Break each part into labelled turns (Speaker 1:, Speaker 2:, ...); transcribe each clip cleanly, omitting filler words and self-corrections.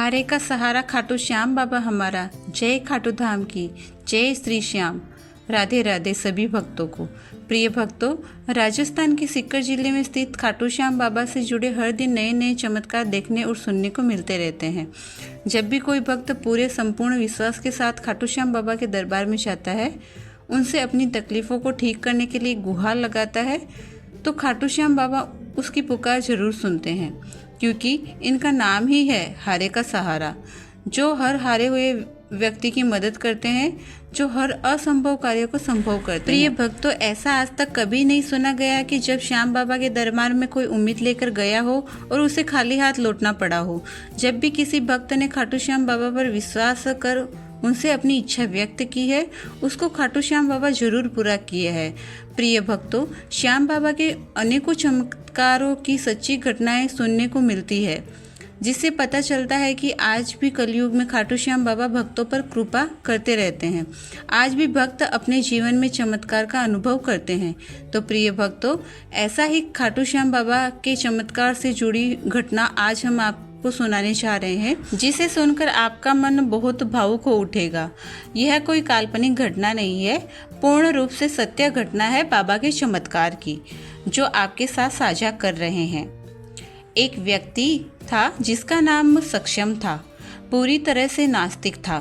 Speaker 1: हारे का सहारा खाटू श्याम बाबा हमारा, जय खाटू धाम की, जय श्री श्याम। राधे राधे सभी भक्तों को। प्रिय भक्तों, राजस्थान के सीकर जिले में स्थित खाटू श्याम बाबा से जुड़े हर दिन नए नए चमत्कार देखने और सुनने को मिलते रहते हैं। जब भी कोई भक्त पूरे संपूर्ण विश्वास के साथ खाटू श्याम बाबा के दरबार में जाता है, उनसे अपनी तकलीफ़ों को ठीक करने के लिए गुहार लगाता है, तो खाटू श्याम बाबा उसकी पुकार जरूर सुनते हैं, क्योंकि इनका नाम ही है हारे का सहारा, जो हर हारे हुए व्यक्ति की मदद करते हैं, जो हर असंभव कार्य को संभव करते हैं। प्रिय भक्तों, ऐसा आज तक कभी नहीं सुना गया कि जब श्याम बाबा के दरबार में कोई उम्मीद लेकर गया हो और उसे खाली हाथ लौटना पड़ा हो। जब भी किसी भक्त ने खाटू श्याम बाबा पर विश्वास कर उनसे अपनी इच्छा व्यक्त की है, उसको खाटू श्याम बाबा जरूर पूरा किए है। प्रिय भक्तों, श्याम बाबा के अनेकों चमत्कारों की सच्ची घटनाएं सुनने को मिलती है, जिससे पता चलता है कि आज भी कलयुग में खाटू श्याम बाबा भक्तों पर कृपा करते रहते हैं। आज भी भक्त अपने जीवन में चमत्कार का अनुभव करते हैं। तो प्रिय भक्तों, ऐसा ही खाटू श्याम बाबा के चमत्कार से जुड़ी घटना आज हम आपको सुनाने जा रहे हैं, जिसे सुनकर आपका मन बहुत भावुक हो उठेगा। यह कोई काल्पनिक घटना नहीं है, पूर्ण रूप से सत्य घटना है बाबा के चमत्कार की, जो आपके साथ साझा कर रहे हैं। एक व्यक्ति था जिसका नाम सक्षम था। पूरी तरह से नास्तिक था,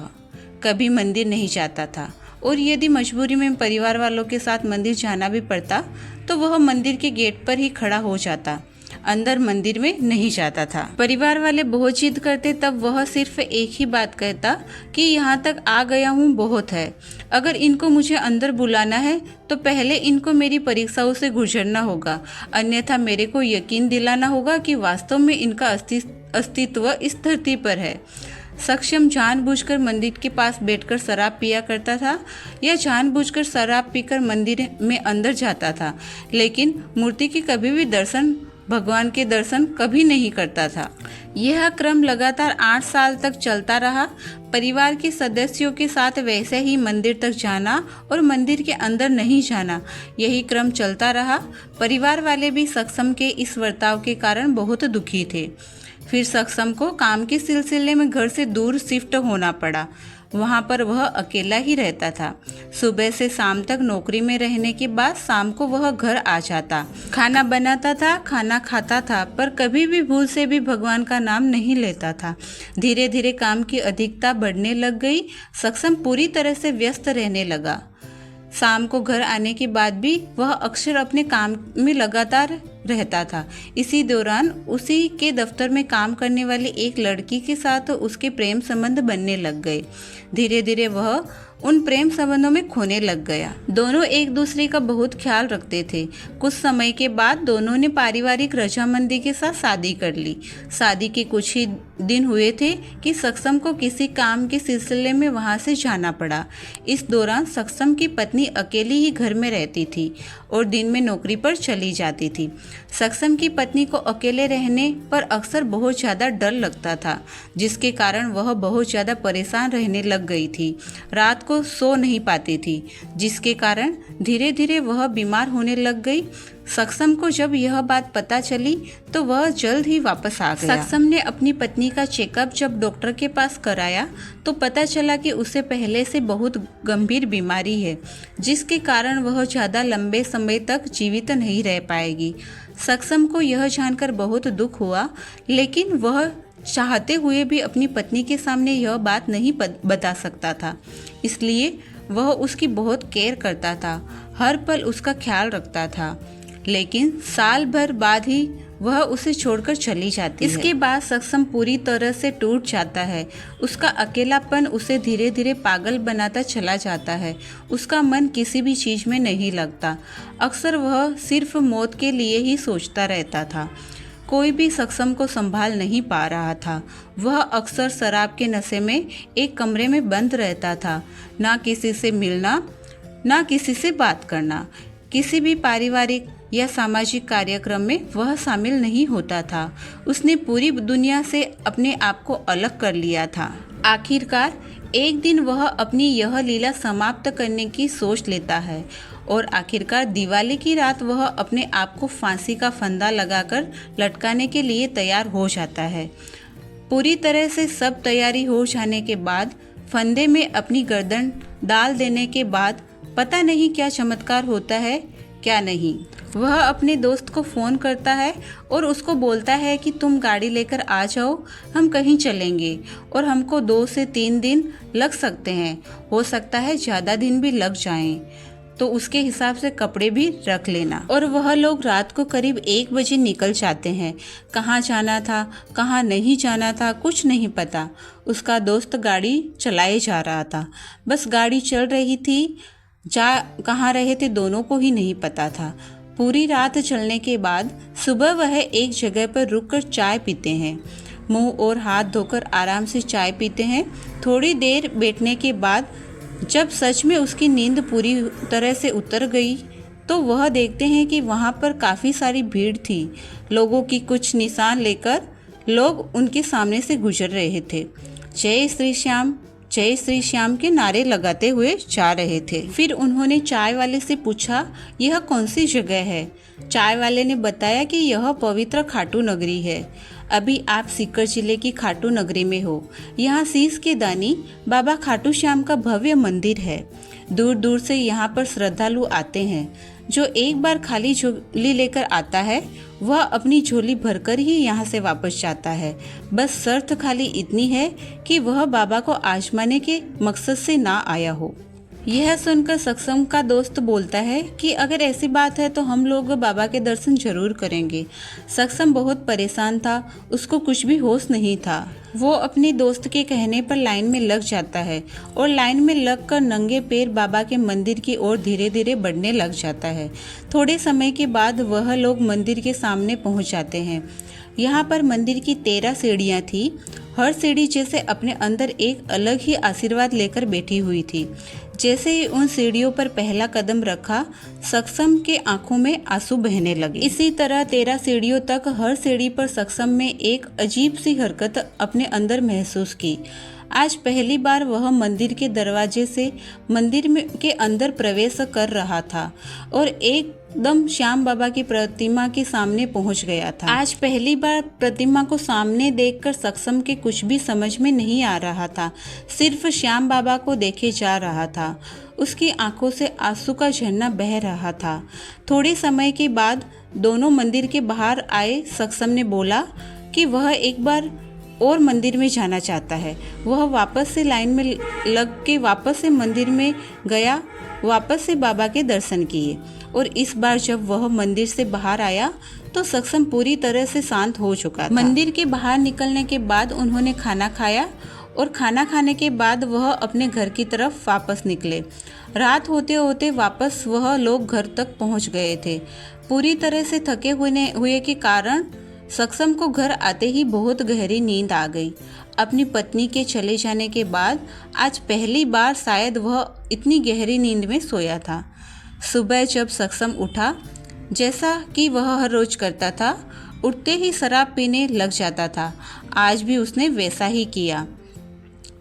Speaker 1: कभी मंदिर नहीं जाता था, और यदि मजबूरी में परिवार वालों के साथ मंदिर जाना भी पड़ता तो वह मंदिर के गेट पर ही खड़ा हो जाता, अंदर मंदिर में नहीं जाता था। परिवार वाले बहुत जिद करते, तब वह सिर्फ एक ही बात कहता कि यहाँ तक आ गया हूँ, बहुत है। अगर इनको मुझे अंदर बुलाना है तो पहले इनको मेरी परीक्षाओं से गुजरना होगा, अन्यथा मेरे को यकीन दिलाना होगा कि वास्तव में इनका अस्तित्व इस धरती पर है। सक्षम जानबूझकर मंदिर के पास बैठकर शराब पिया करता था, या जानबूझकर शराब पीकर मंदिर में अंदर जाता था, लेकिन मूर्ति के कभी भी भगवान के दर्शन कभी नहीं करता था। यह क्रम लगातार 8 साल तक चलता रहा। परिवार के सदस्यों के साथ वैसे ही मंदिर तक जाना और मंदिर के अंदर नहीं जाना, यही क्रम चलता रहा। परिवार वाले भी सक्षम के इस बर्ताव के कारण बहुत दुखी थे। फिर सक्षम को काम के सिलसिले में घर से दूर शिफ्ट होना पड़ा। वहाँ पर वह अकेला ही रहता था। सुबह से शाम तक नौकरी में रहने के बाद शाम को वह घर आ जाता, खाना बनाता था, खाना खाता था, पर कभी भी भूल से भी भगवान का नाम नहीं लेता था। धीरे धीरे काम की अधिकता बढ़ने लग गई। सक्षम पूरी तरह से व्यस्त रहने लगा। शाम को घर आने के बाद भी वह अक्सर अपने काम में लगातार रहता था। इसी दौरान उसी के दफ्तर में काम करने वाली एक लड़की के साथ उसके प्रेम संबंध बनने लग गए। धीरे धीरे वह उन प्रेम संबंधों में खोने लग गया। दोनों एक दूसरे का बहुत ख्याल रखते थे। कुछ समय के बाद दोनों ने पारिवारिक रजामंदी के साथ शादी कर ली। शादी के कुछ ही दिन हुए थे कि सक्षम को किसी काम के सिलसिले में वहां से जाना पड़ा। इस दौरान सक्षम की पत्नी अकेली ही घर में रहती थी और दिन में नौकरी पर चली जाती थी। सक्षम की पत्नी को अकेले रहने पर अक्सर बहुत ज़्यादा डर लगता था, जिसके कारण वह बहुत ज़्यादा परेशान रहने लग गई थी। रात को सो नहीं पाती थी, जिसके कारण धीरे धीरे वह बीमार होने लग गई। सक्षम को जब यह बात पता चली तो वह जल्द ही वापस आ गया। सक्षम ने अपनी पत्नी का चेकअप जब डॉक्टर के पास कराया तो पता चला कि उसे पहले से बहुत गंभीर बीमारी है, जिसके कारण वह ज़्यादा लंबे समय तक जीवित नहीं रह पाएगी। सक्षम को यह जानकर बहुत दुख हुआ, लेकिन वह चाहते हुए भी अपनी पत्नी के सामने यह बात नहीं बता सकता था। इसलिए वह उसकी बहुत केयर करता था, हर पल उसका ख्याल रखता था। लेकिन साल भर बाद ही वह उसे छोड़कर चली जाती है। इसके बाद सक्षम पूरी तरह से टूट जाता है। उसका अकेलापन उसे धीरे धीरे पागल बनाता चला जाता है। उसका मन किसी भी चीज़ में नहीं लगता। अक्सर वह सिर्फ मौत के लिए ही सोचता रहता था। कोई भी सक्षम को संभाल नहीं पा रहा था। वह अक्सर शराब के नशे में एक कमरे में बंद रहता था। ना किसी से मिलना, ना किसी से बात करना। किसी भी पारिवारिक या सामाजिक कार्यक्रम में वह शामिल नहीं होता था। उसने पूरी दुनिया से अपने आप को अलग कर लिया था। आखिरकार एक दिन वह अपनी यह लीला समाप्त करने की सोच लेता है और आखिरकार दिवाली की रात वह अपने आप को फांसी का फंदा लगाकर लटकाने के लिए तैयार हो जाता है। पूरी तरह से सब तैयारी हो जाने के बाद फंदे में अपनी गर्दन डाल देने के बाद पता नहीं क्या चमत्कार होता है क्या नहीं। वह अपने दोस्त को फ़ोन करता है और उसको बोलता है कि तुम गाड़ी लेकर आ जाओ, हम कहीं चलेंगे और हमको 2 से 3 दिन लग सकते हैं, हो सकता है ज़्यादा दिन भी लग जाएं, तो उसके हिसाब से कपड़े भी रख लेना। और वह लोग रात को करीब 1 बजे निकल जाते हैं। कहाँ जाना था कहाँ नहीं जाना था कुछ नहीं पता। उसका दोस्त गाड़ी चलाए जा रहा था, बस गाड़ी चल रही थी, जा कहाँ रहे थे दोनों को ही नहीं पता था। पूरी रात चलने के बाद सुबह वह एक जगह पर रुककर चाय पीते हैं, मुंह और हाथ धोकर आराम से चाय पीते हैं। थोड़ी देर बैठने के बाद जब सच में उसकी नींद पूरी तरह से उतर गई तो वह देखते हैं कि वहाँ पर काफ़ी सारी भीड़ थी। लोगों की कुछ निशान लेकर लोग उनके सामने से गुजर रहे थे। जय श्री श्याम के नारे लगाते हुए जा रहे थे। फिर उन्होंने चाय वाले से पूछा, यह कौन सी जगह है? चाय वाले ने बताया कि यह पवित्र खाटू नगरी है। अभी आप सीकर जिले की खाटू नगरी में हो। यहाँ शीश के दानी बाबा खाटू श्याम का भव्य मंदिर है। दूर दूर से यहाँ पर श्रद्धालु आते हैं। जो एक बार खाली झोली लेकर आता है वह अपनी झोली भरकर ही यहाँ से वापस जाता है। बस शर्त खाली इतनी है कि वह बाबा को आजमाने के मकसद से ना आया हो। यह सुनकर सक्षम का दोस्त बोलता है कि अगर ऐसी बात है तो हम लोग बाबा के दर्शन जरूर करेंगे। सक्षम बहुत परेशान था, उसको कुछ भी होश नहीं था। वो अपने दोस्त के कहने पर लाइन में लग जाता है और लाइन में लगकर नंगे पैर बाबा के मंदिर की ओर धीरे धीरे बढ़ने लग जाता है। थोड़े समय के बाद वह लोग मंदिर के सामने पहुंच जाते हैं। यहाँ पर मंदिर की 13 सीढ़ियाँ थी। हर सीढ़ी जैसे अपने अंदर एक अलग ही आशीर्वाद लेकर बैठी हुई थी। जैसे ही उन सीढ़ियों पर पहला कदम रखा, सक्षम के आंखों में आंसू बहने लगे। इसी तरह 13 सीढ़ियों तक हर सीढ़ी पर सक्षम में एक अजीब सी हरकत अपने अंदर महसूस की। आज पहली बार वह मंदिर के दरवाजे से मंदिर में के अंदर प्रवेश कर रहा था और एकदम श्याम बाबा की प्रतिमा के सामने पहुंच गया था। आज पहली बार प्रतिमा को सामने देखकर सक्षम के कुछ भी समझ में नहीं आ रहा था, सिर्फ श्याम बाबा को देखे जा रहा था। उसकी आंखों से आंसू का झरना बह रहा था। थोड़े समय के बाद दोनों मंदिर के बाहर आए। सक्षम ने बोला कि वह एक बार और मंदिर में जाना चाहता है। वह वापस से लाइन में लग के वापस से मंदिर में गया, वापस से बाबा के दर्शन किए। और इस बार जब वह मंदिर से बाहर आया तो सक्षम पूरी तरह से शांत हो चुका था। मंदिर के बाहर निकलने के बाद उन्होंने खाना खाया और खाना खाने के बाद वह अपने घर की तरफ वापस निकले। रात होते होते वापस वह लोग घर तक पहुंच गए थे। पूरी तरह से थके हुए के कारण सक्षम को घर आते ही बहुत गहरी नींद आ गई। अपनी पत्नी के चले जाने के बाद आज पहली बार शायद वह इतनी गहरी नींद में सोया था। सुबह जब सक्षम उठा, जैसा कि वह हर रोज करता था, उठते ही शराब पीने लग जाता था। आज भी उसने वैसा ही किया।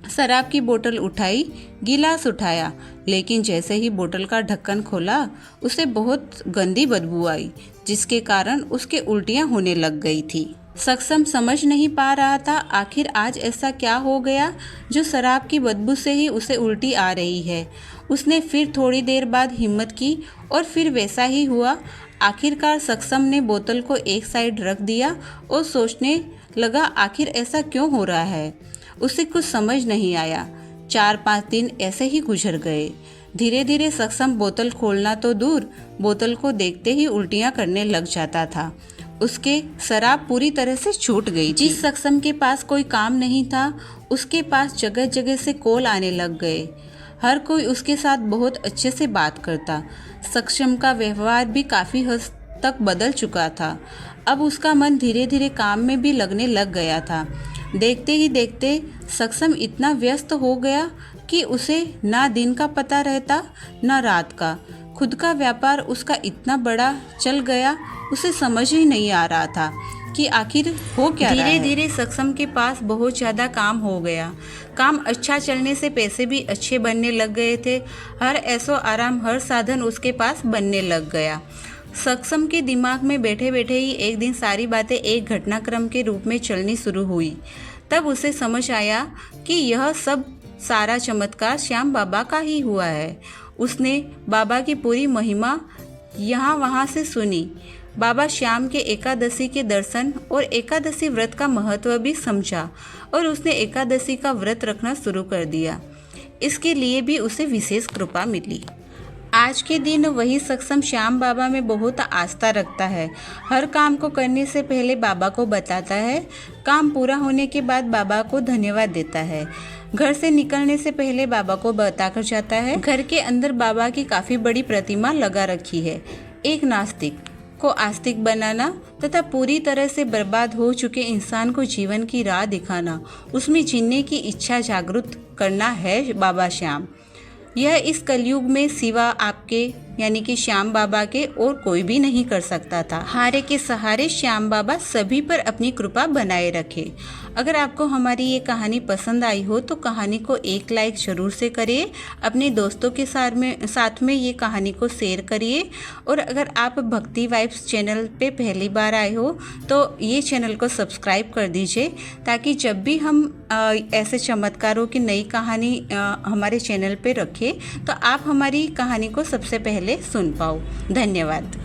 Speaker 1: शराब की बोतल उठाई, गिलास उठाया, लेकिन जैसे ही बोतल का ढक्कन खोला उसे बहुत गंदी बदबू आई, जिसके कारण उसके उल्टियां होने लग गई थी। सक्षम समझ नहीं पा रहा था आखिर आज ऐसा क्या हो गया जो शराब की बदबू से ही उसे उल्टी आ रही है। उसने फिर थोड़ी देर बाद हिम्मत की और फिर वैसा ही हुआ। आखिरकार सक्षम ने बोतल को एक साइड रख दिया और सोचने लगा आखिर ऐसा क्यों हो रहा है। उसे कुछ समझ नहीं आया। 4-5 दिन ऐसे ही गुजर गए। धीरे धीरे सक्षम बोतल खोलना तो दूर, बोतल को देखते ही उल्टियां करने लग जाता था। उसके शराब पूरी तरह से छूट गई। जिस सक्षम के पास कोई काम नहीं था, उसके पास जगह जगह से कॉल आने लग गए। हर कोई उसके साथ बहुत अच्छे से बात करता। सक्षम का व्यवहार भी काफ़ी हद तक बदल चुका था। अब उसका मन धीरे धीरे काम में भी लगने लग गया था। देखते ही देखते सक्षम इतना व्यस्त हो गया कि उसे ना दिन का पता रहता ना रात का। खुद का व्यापार उसका इतना बड़ा चल गया, उसे समझ ही नहीं आ रहा था कि आखिर हो क्या रहा है। धीरे धीरे सक्षम के पास बहुत ज़्यादा काम हो गया। काम अच्छा चलने से पैसे भी अच्छे बनने लग गए थे। हर ऐसो आराम, हर साधन उसके पास बनने लग गया। सक्षम के दिमाग में बैठे बैठे ही एक दिन सारी बातें एक घटनाक्रम के रूप में चलनी शुरू हुई। तब उसे समझ आया कि यह सब सारा चमत्कार श्याम बाबा का ही हुआ है। उसने बाबा की पूरी महिमा यहाँ वहाँ से सुनी। बाबा श्याम के एकादशी के दर्शन और एकादशी व्रत का महत्व भी समझा और उसने एकादशी का व्रत रखना शुरू कर दिया। इसके लिए भी उसे विशेष कृपा मिली। आज के दिन वही सक्षम श्याम बाबा में बहुत आस्था रखता है। हर काम को करने से पहले बाबा को बताता है, काम पूरा होने के बाद बाबा को धन्यवाद देता है। घर से निकलने से पहले बाबा को बताकर जाता है। घर के अंदर बाबा की काफ़ी बड़ी प्रतिमा लगा रखी है। एक नास्तिक को आस्तिक बनाना तथा पूरी तरह से बर्बाद हो चुके इंसान को जीवन की राह दिखाना, उसमें जीने की इच्छा जागृत करना है बाबा श्याम। यह इस कलयुग में सिवा आपके यानी कि श्याम बाबा के और कोई भी नहीं कर सकता था। हारे के सहारे श्याम बाबा सभी पर अपनी कृपा बनाए रखे। अगर आपको हमारी ये कहानी पसंद आई हो तो कहानी को एक लाइक ज़रूर से करिए। अपने दोस्तों के साथ में ये कहानी को शेयर करिए। और अगर आप भक्ति वाइब्स चैनल पे पहली बार आए हो तो ये चैनल को सब्सक्राइब कर दीजिए, ताकि जब भी हम ऐसे चमत्कारों की नई कहानी हमारे चैनल पे रखें तो आप हमारी कहानी को सबसे पहले सुन पाओ। धन्यवाद।